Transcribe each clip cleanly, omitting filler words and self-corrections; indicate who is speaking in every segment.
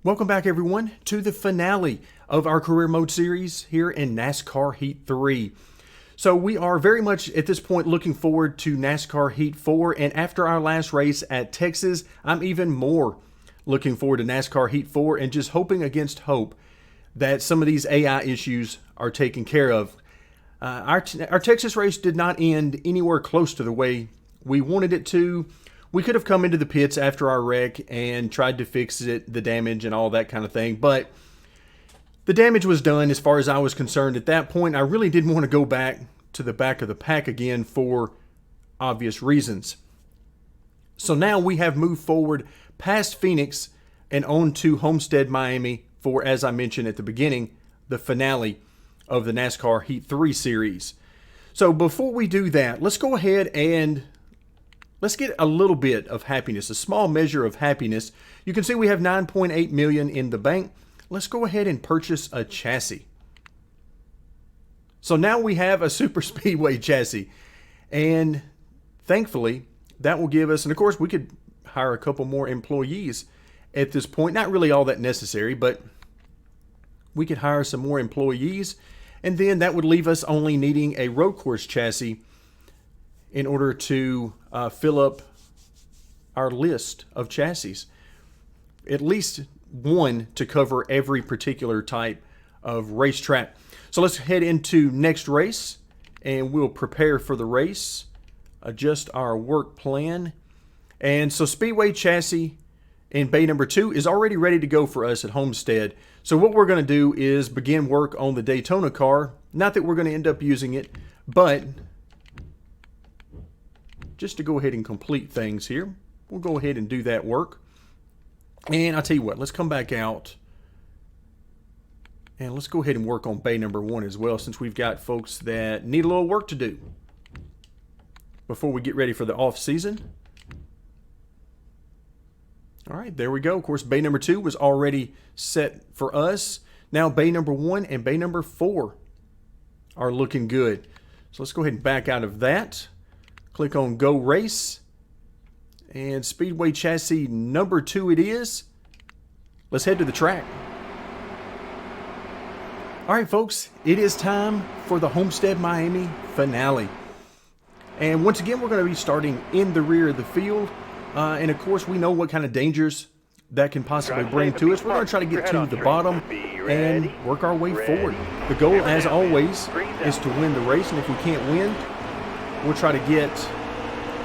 Speaker 1: Welcome back, everyone, to the finale of our career mode series here in NASCAR Heat 3. So we are very much at this point looking forward to NASCAR Heat 4, and after our last race at Texas, I'm even more looking forward to NASCAR Heat 4 and just hoping against hope that some of these AI issues are taken care of. Our Texas race did not end anywhere close to the way we wanted it to. We could have come into the pits after our wreck and tried to fix it, the damage and all that kind of thing, but the damage was done as far as I was concerned. At that point, I really didn't want to go back to the back of the pack again for obvious reasons. So now we have moved forward past Phoenix and on to Homestead, Miami for, as I mentioned at the beginning, the finale of the NASCAR Heat 3 series. So before we do that, let's go ahead and let's get a little bit of happiness, a small measure of happiness. You can see we have 9.8 million in the bank. Let's go ahead and purchase a chassis. So now we have a super speedway chassis, and thankfully that will give us, and of course we could hire a couple more employees at this point. Not really all that necessary, but we could hire some more employees, and then that would leave us only needing a road course chassis in order to fill up our list of chassis. At least one to cover every particular type of racetrack. So let's head into next race and we'll prepare for the race, adjust our work plan. And so Speedway chassis in bay number 2 is already ready to go for us at Homestead. So what we're going to do is begin work on the Daytona car. Not that we're going to end up using it, but just to go ahead and complete things here, we'll go ahead and do that work. And I'll tell you what, let's come back out and let's go ahead and work on bay number 1 as well, since we've got folks that need a little work to do before we get ready for the off season. All right, there we go. Of course, bay number 2 was already set for us. Now bay number 1 and bay number 4 are looking good. So let's go ahead and back out of that. Click on Go Race, and Speedway chassis number 2 it is. Let's head to the track. All right, folks, it is time for the Homestead Miami finale. And once again, we're going to be starting in the rear of the field. And of course, we know what kind of dangers that can possibly bring to us. We're going to try to get to the bottom and work our way forward. The goal, as always, is to win the race, and if we can't win, we'll try to get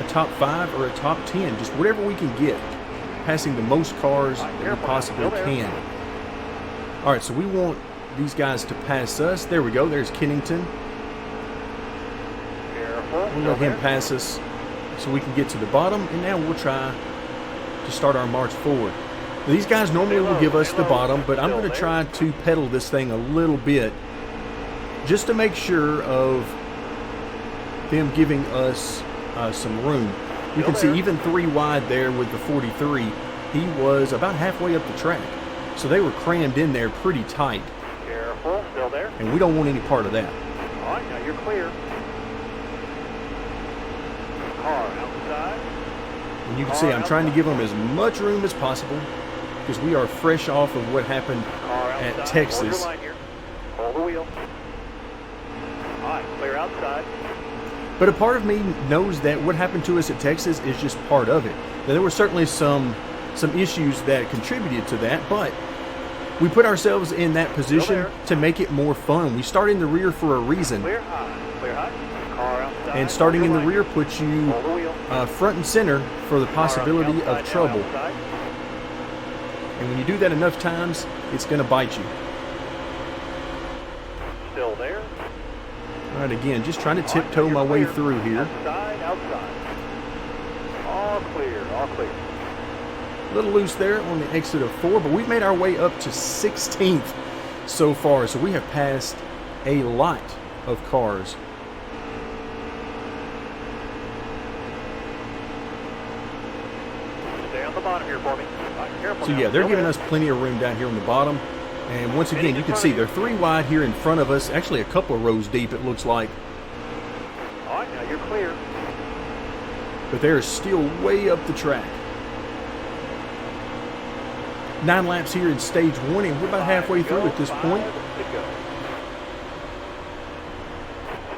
Speaker 1: a top 5 or a top 10, just whatever we can get, passing the most cars that we possibly can. All right, so we want these guys to pass us. There we go. There's Kennington. We'll let him pass us so we can get to the bottom, and now we'll try to start our march forward. These guys normally will give us the bottom, but I'm going to try to pedal this thing a little bit just to make sure of them giving us some room. You can see even 3 wide there with the 43. He was about halfway up the track, so they were crammed in there pretty tight.
Speaker 2: Careful, still there.
Speaker 1: And we don't want any part of that.
Speaker 2: All right, now you're clear. Car outside.
Speaker 1: And you can see I'm trying to give them as much room as possible because we are fresh off of what happened at Texas.
Speaker 2: Hold your line here. Hold the wheel. All right, clear outside.
Speaker 1: But a part of me knows that what happened to us at Texas is just part of it. Now, there were certainly some issues that contributed to that, but we put ourselves in that position to make it more fun. We start in the rear for a reason.
Speaker 2: Clear high. Clear high. Car outside.
Speaker 1: And starting in the rear puts you front and center for the possibility of trouble. And when you do that enough times, it's going to bite you.
Speaker 2: Still there.
Speaker 1: All right, again, just trying to tiptoe my way through here.
Speaker 2: Outside, outside. All clear, all clear.
Speaker 1: A little loose there on the exit of 4, but we've made our way up to 16th so far. So we have passed a lot of cars.
Speaker 2: Stay on the bottom here for me. Careful
Speaker 1: So
Speaker 2: now.
Speaker 1: yeah, they're
Speaker 2: Still
Speaker 1: giving
Speaker 2: there.
Speaker 1: us plenty of room down here on the bottom. And once again, you can see they're 3 wide here in front of us. Actually, a couple of rows deep, it looks like.
Speaker 2: All right, now you're clear.
Speaker 1: But they're still way up the track. 9 laps here in stage 1, and we're about halfway through at this point.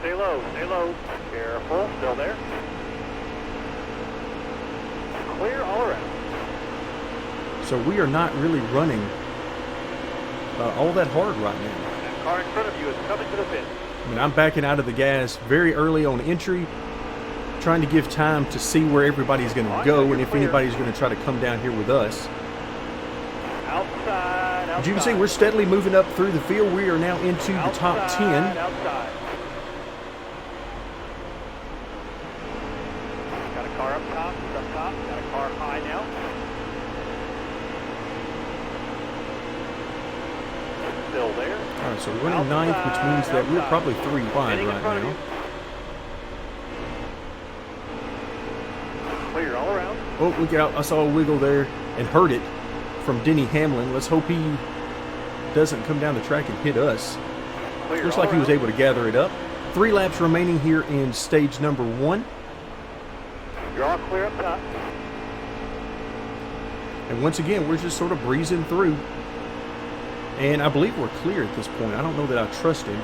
Speaker 2: Stay low, stay low. Careful, still there. Clear all around.
Speaker 1: So we are not really running all that hard right now.
Speaker 2: That car in front of you is coming to the pit.
Speaker 1: I mean, I'm backing out of the gas very early on entry, trying to give time to see where everybody's going to go and if anybody's going to try to come down here with us.
Speaker 2: Outside, outside.
Speaker 1: As you can see, we're steadily moving up through the field. We are now into the top 10.
Speaker 2: Outside. Got a car up top, he's up top. Got a car high now. Still there.
Speaker 1: All right, so we're running 9th, which means that we're probably 3 wide right now.
Speaker 2: Clear all around.
Speaker 1: Oh, look out. I saw a wiggle there and heard it from Denny Hamlin. Let's hope he doesn't come down the track and hit us.
Speaker 2: Clear
Speaker 1: Looks
Speaker 2: all
Speaker 1: like he was
Speaker 2: around.
Speaker 1: able to gather it up. 3 laps remaining here in stage number 1.
Speaker 2: You're all clear up top.
Speaker 1: And once again, we're just sort of breezing through. And I believe we're clear at this point. I don't know that I trust him,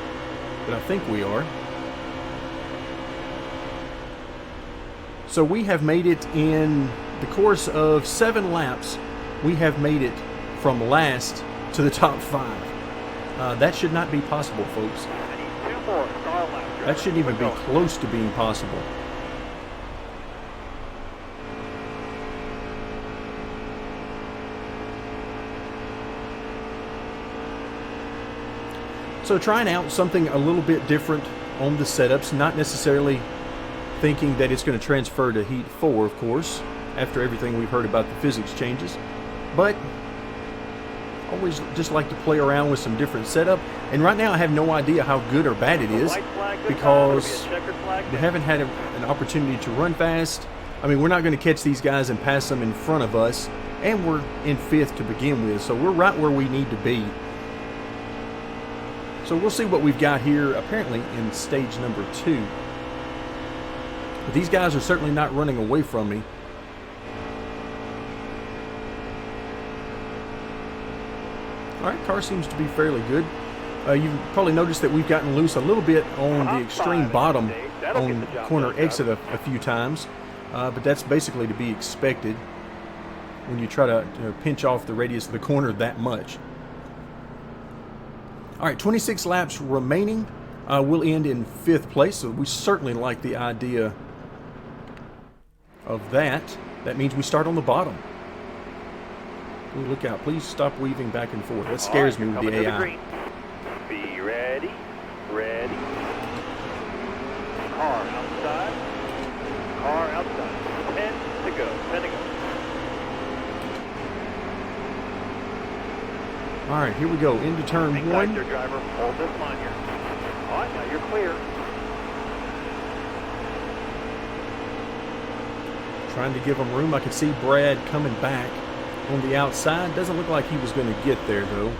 Speaker 1: but I think we are. So we have made it in the course of 7 laps. We have made it from last to the top 5. That should not be possible, folks.
Speaker 2: I need 2 more star laps.
Speaker 1: That shouldn't even be close to being possible. So trying out something a little bit different on the setups, not necessarily thinking that it's going to transfer to Heat 4, of course, after everything we've heard about the physics changes. But always just like to play around with some different setup. And right now I have no idea how good or bad it is because we haven't had an opportunity to run fast. I mean, we're not going to catch these guys and pass them in front of us, and we're in 5th to begin with, so we're right where we need to be. So we'll see what we've got here, apparently in stage number 2. But these guys are certainly not running away from me. Alright, car seems to be fairly good. You've probably noticed that we've gotten loose a little bit on the extreme bottom on corner exit a few times. But that's basically to be expected when you try to pinch off the radius of the corner that much. All right, 26 laps remaining. We'll end in 5th place, so we certainly like the idea of that. That means we start on the bottom. Ooh, look out. Please stop weaving back and forth. That scares me with the AI.
Speaker 2: Be ready. Ready. Car outside. Car outside. 10 to go. 10 to go.
Speaker 1: All right, here we go. Into turn 1.
Speaker 2: Your driver, hold this line here. All right, now you're clear.
Speaker 1: Trying to give them room. I can see Brad coming back on the outside. Doesn't look like he was going to get there, though.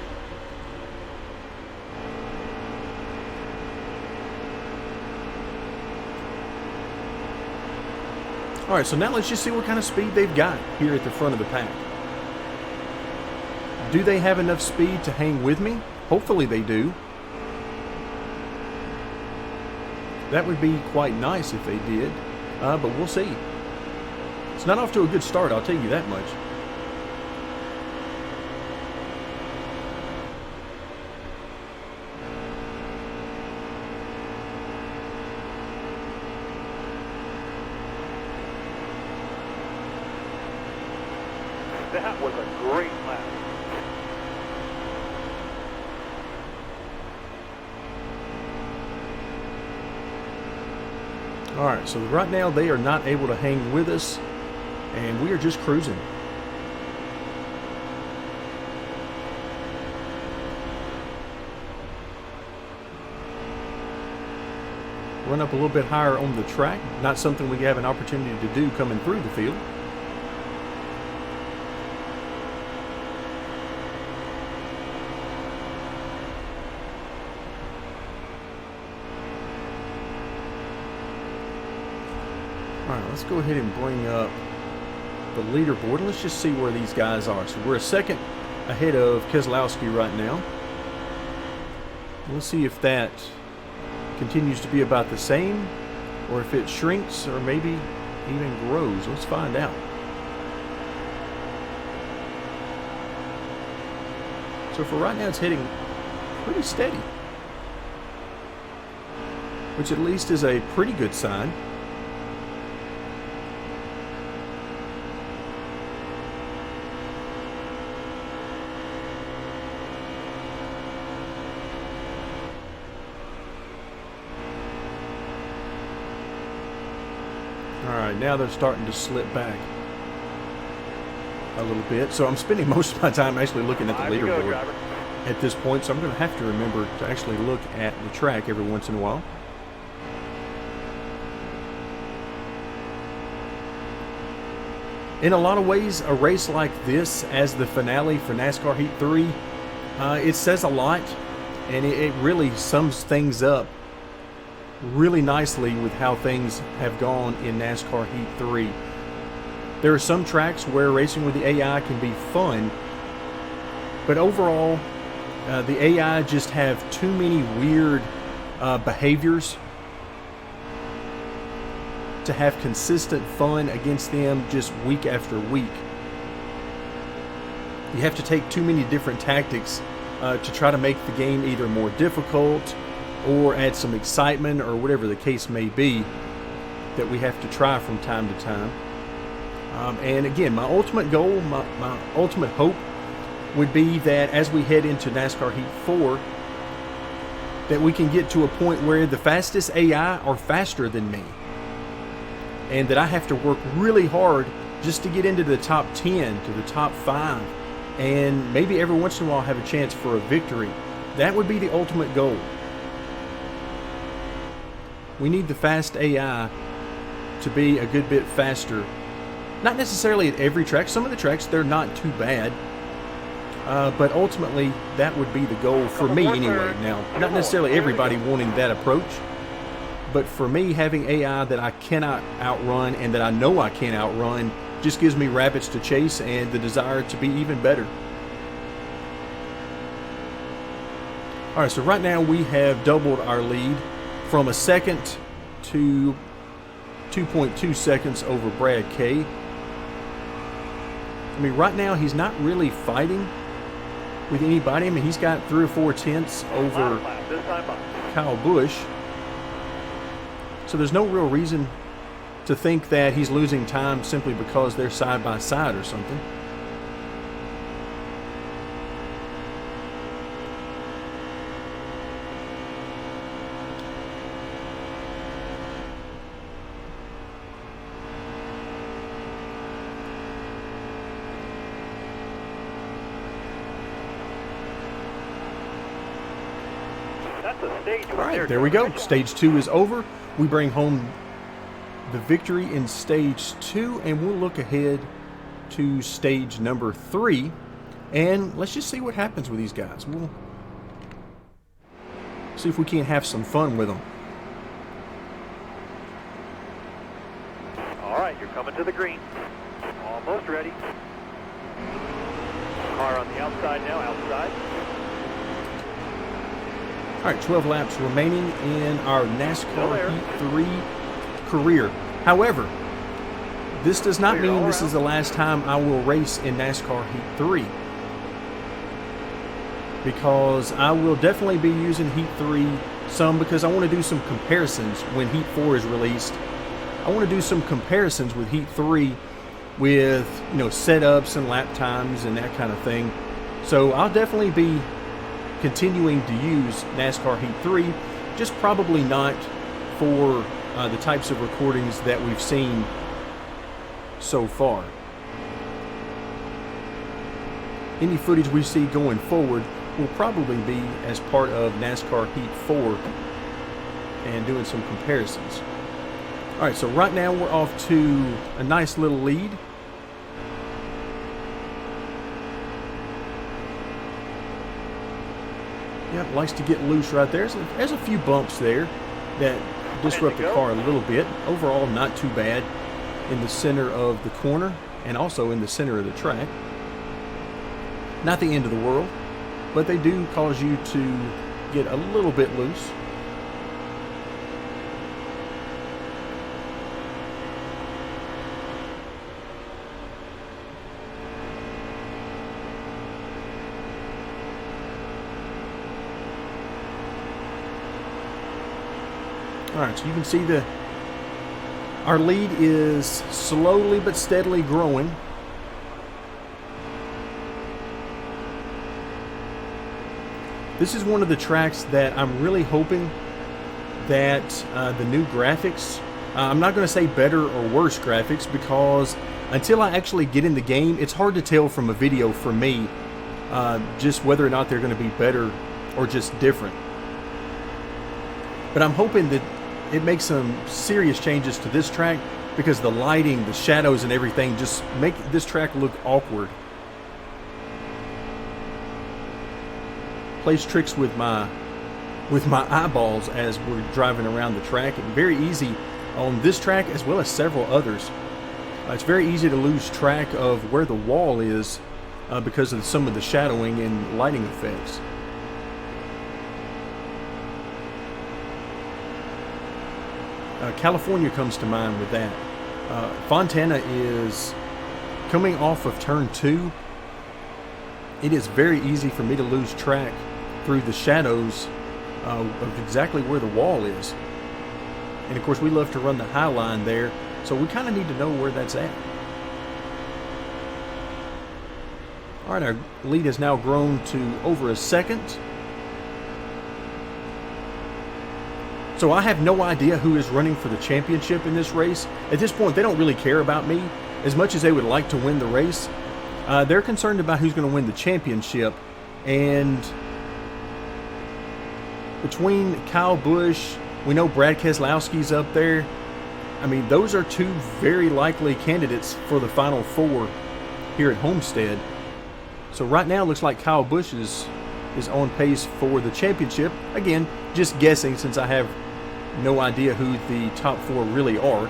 Speaker 1: All right, so now let's just see what kind of speed they've got here at the front of the pack. Do they have enough speed to hang with me? Hopefully they do. That would be quite nice if they did, but we'll see. It's not off to a good start, I'll tell you that much.
Speaker 2: That was a great lap.
Speaker 1: All right, so right now they are not able to hang with us, and we are just cruising. Run up a little bit higher on the track, not something we have an opportunity to do coming through the field. All right, let's go ahead and bring up the leaderboard. Let's just see where these guys are. So we're a second ahead of Keselowski right now. We'll see if that continues to be about the same, or if it shrinks, or maybe even grows. Let's find out. So for right now, it's hitting pretty steady, which at least is a pretty good sign. Alright, now they're starting to slip back a little bit. So I'm spending most of my time actually looking at the leaderboard at this point. So I'm going to have to remember to actually look at the track every once in a while. In a lot of ways, a race like this as the finale for NASCAR Heat 3, it says a lot, and it really sums things up really nicely with how things have gone in NASCAR Heat 3. There are some tracks where racing with the AI can be fun, but overall, the AI just have too many weird behaviors to have consistent fun against them just week after week. You have to take too many different tactics to try to make the game either more difficult or add some excitement, or whatever the case may be that we have to try from time to time. And again, my ultimate goal, my ultimate hope would be that as we head into NASCAR Heat 4, that we can get to a point where the fastest AI are faster than me, and that I have to work really hard just to get into the top 10, to the top 5, and maybe every once in a while have a chance for a victory. That would be the ultimate goal. We need the fast AI to be a good bit faster. Not necessarily at every track. Some of the tracks, they're not too bad. But ultimately, that would be the goal for me anyway. Now, not necessarily everybody wanting that approach, but for me, having AI that I cannot outrun and that I know I can't outrun just gives me rabbits to chase and the desire to be even better. All right, so right now we have doubled our lead from a second to 2.2 seconds over Brad K. I mean, right now he's not really fighting with anybody. I mean, he's got 3 or 4 tenths over Kyle Busch. So there's no real reason to think that he's losing time simply because they're side by side or something. All right, there we go. Stage 2 is over. We bring home the victory in stage 2, and we'll look ahead to stage number 3, and let's just see what happens with these guys. We'll see if we can't have some fun with them.
Speaker 2: All right, you're coming to the green. Almost ready. Car on the outside now, outside.
Speaker 1: All right, 12 laps remaining in our NASCAR Heat 3 career. However, this does not mean this is the last time I will race in NASCAR Heat 3, because I will definitely be using Heat 3 some, because I want to do some comparisons when Heat 4 is released. I want to do some comparisons with Heat 3 with, you know, setups and lap times and that kind of thing. So I'll definitely be continuing to use NASCAR Heat 3, just probably not for the types of recordings that we've seen so far. Any footage we see going forward will probably be as part of NASCAR Heat 4 and doing some comparisons. All right, so right now we're off to a nice little lead. Yep, likes to get loose right there. So there's a few bumps there that disrupt the car a little bit. Overall, not too bad in the center of the corner and also in the center of the track. Not the end of the world, but they do cause you to get a little bit loose. Alright, so you can see our lead is slowly but steadily growing. This is one of the tracks that I'm really hoping that the new graphics, I'm not going to say better or worse graphics, because until I actually get in the game, it's hard to tell from a video for me just whether or not they're going to be better or just different. But I'm hoping that it makes some serious changes to this track, because the lighting, the shadows, and everything just make this track look awkward. Plays tricks with my eyeballs as we're driving around the track, and very easy on this track as well as several others. It's very easy to lose track of where the wall is because of some of the shadowing and lighting effects. California comes to mind with that. Fontana is coming off of turn 2. It is very easy for me to lose track through the shadows of exactly where the wall is. And of course we love to run the high line there, so we kind of need to know where that's at. Alright, our lead has now grown to over a second. So I have no idea who is running for the championship in this race. At this point, they don't really care about me as much as they would like to win the race. They're concerned about who's going to win the championship. And between Kyle Busch, we know Brad Keselowski's up there. I mean, those are two very likely candidates for the Final Four here at Homestead. So right now, it looks like Kyle Busch is on pace for the championship. Again, just guessing, since I have no idea who the top 4 really are.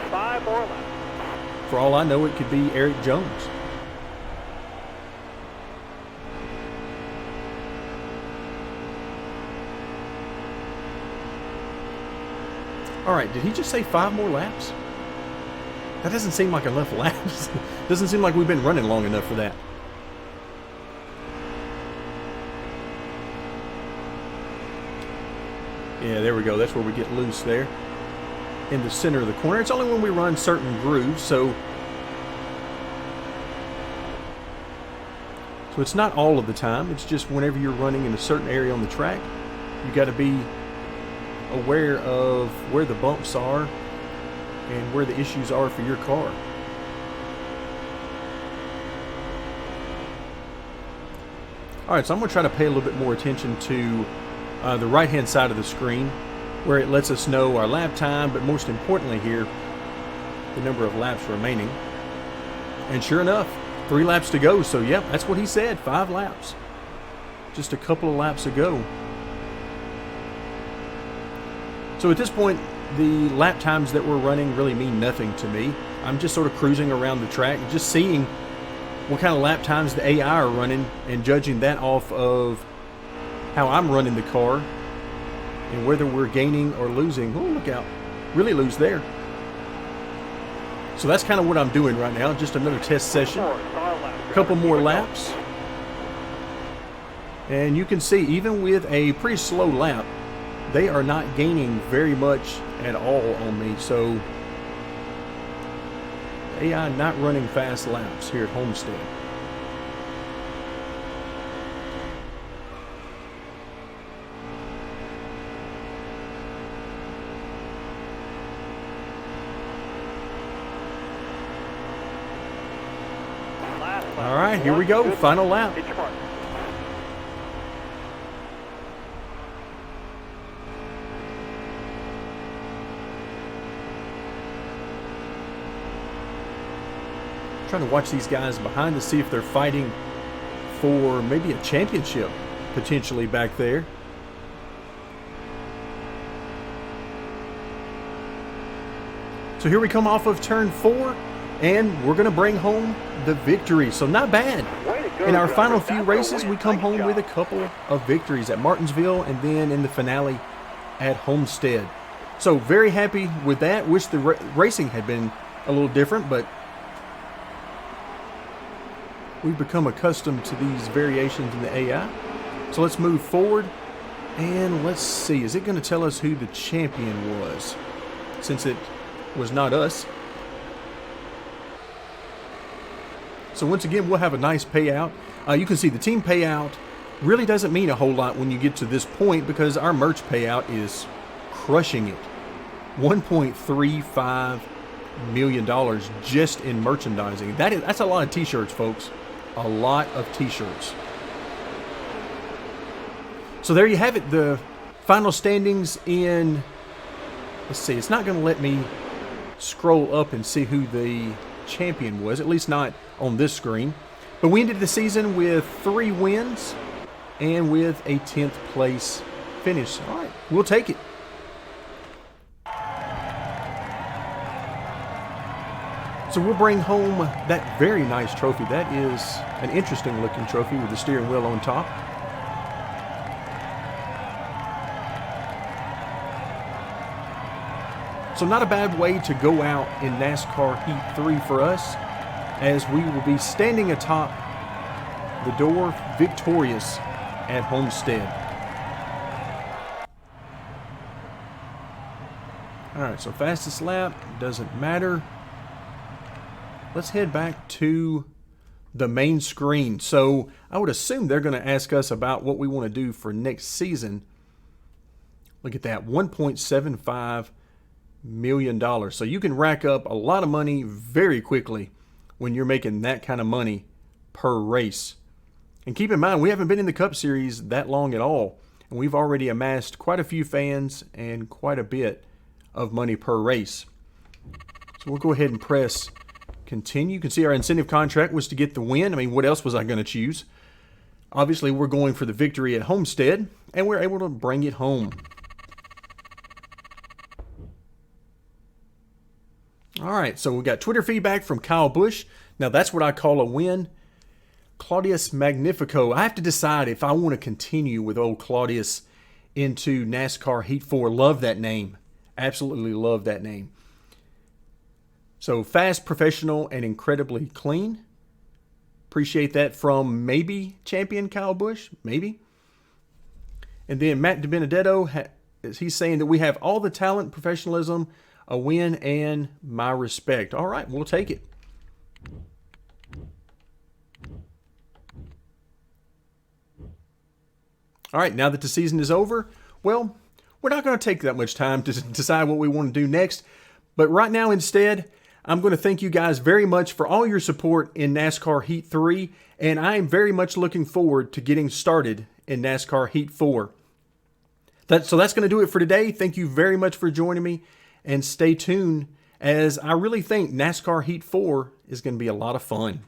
Speaker 2: 5 more laps.
Speaker 1: For all I know, it could be Eric Jones. Alright, did he just say 5 more laps? That doesn't seem like enough laps. Doesn't seem like we've been running long enough for that. Yeah, there we go. That's where we get loose there. In the center of the corner. It's only when we run certain grooves, so it's not all of the time. It's just whenever you're running in a certain area on the track, you got to be aware of where the bumps are and where the issues are for your car. Alright, so I'm going to try to pay a little bit more attention to the right hand side of the screen, where it lets us know our lap time, but most importantly here, the number of laps remaining. And sure enough, 3 laps to go. So yep, that's what he said, 5 laps. Just a couple of laps ago. So at this point, the lap times that we're running really mean nothing to me. I'm just sort of cruising around the track, just seeing what kind of lap times the AI are running and judging that off of how I'm running the car and whether we're gaining or losing. Oh, look out. Really lose there. So that's kind of what I'm doing right now. Just another test session. A couple more laps. And you can see, even with a pretty slow lap, they are not gaining very much at all on me. So AI not running fast laps here at Homestead. All right, here we go. Final lap. Trying to watch these guys behind to see if they're fighting for maybe a championship potentially back there. So here we come off of turn 4. And we're going to bring home the victory. So not bad.
Speaker 2: Way to go,
Speaker 1: In our
Speaker 2: driver.
Speaker 1: final few
Speaker 2: That's a
Speaker 1: races,
Speaker 2: win.
Speaker 1: we come
Speaker 2: Nice
Speaker 1: home
Speaker 2: job.
Speaker 1: with a couple of victories at Martinsville and then in the finale at Homestead. So very happy with that. Wish the racing had been a little different, but we've become accustomed to these variations in the AI. So let's move forward and let's see. Is it going to tell us who the champion was? Since it was not us. So once again, we'll have a nice payout. You can see the team payout really doesn't mean a whole lot when you get to this point because our merch payout is crushing it. $1.35 million just in merchandising. That's a lot of t-shirts, folks. A lot of t-shirts. So there you have it. The final standings in, let's see, it's not going to let me scroll up and see who the champion was, at least not on this screen. But we ended the season with 3 wins and with a 10th place finish. All right, we'll take it. So we'll bring home that very nice trophy. That is an interesting looking trophy with the steering wheel on top. So not a bad way to go out in NASCAR Heat 3 for us, as we will be standing atop the door victorious at Homestead. All right, so fastest lap, doesn't matter. Let's head back to the main screen. So I would assume they're going to ask us about what we want to do for next season. Look at that, $1.75 million. So you can rack up a lot of money very quickly when you're making that kind of money per race. And keep in mind, we haven't been in the Cup Series that long at all, and we've already amassed quite a few fans and quite a bit of money per race. So we'll go ahead and press continue. You can see our incentive contract was to get the win. I mean, what else was I going to choose? Obviously, we're going for the victory at Homestead, and we're able to bring it home. All right, so we got Twitter feedback from Kyle Busch. Now, that's what I call a win. Claudius Magnifico. I have to decide if I want to continue with old Claudius into NASCAR Heat 4. Love that name. Absolutely love that name. So fast, professional, and incredibly clean. Appreciate that from maybe champion Kyle Busch. Maybe. And then Matt DiBenedetto, he's saying that we have all the talent, professionalism, a win, and my respect. All right, we'll take it. All right, now that the season is over, well, we're not going to take that much time to decide what we want to do next. But right now, instead, I'm going to thank you guys very much for all your support in NASCAR Heat 3, and I am very much looking forward to getting started in NASCAR Heat 4. So that's going to do it for today. Thank you very much for joining me, and stay tuned, as I really think NASCAR Heat 4 is going to be a lot of fun.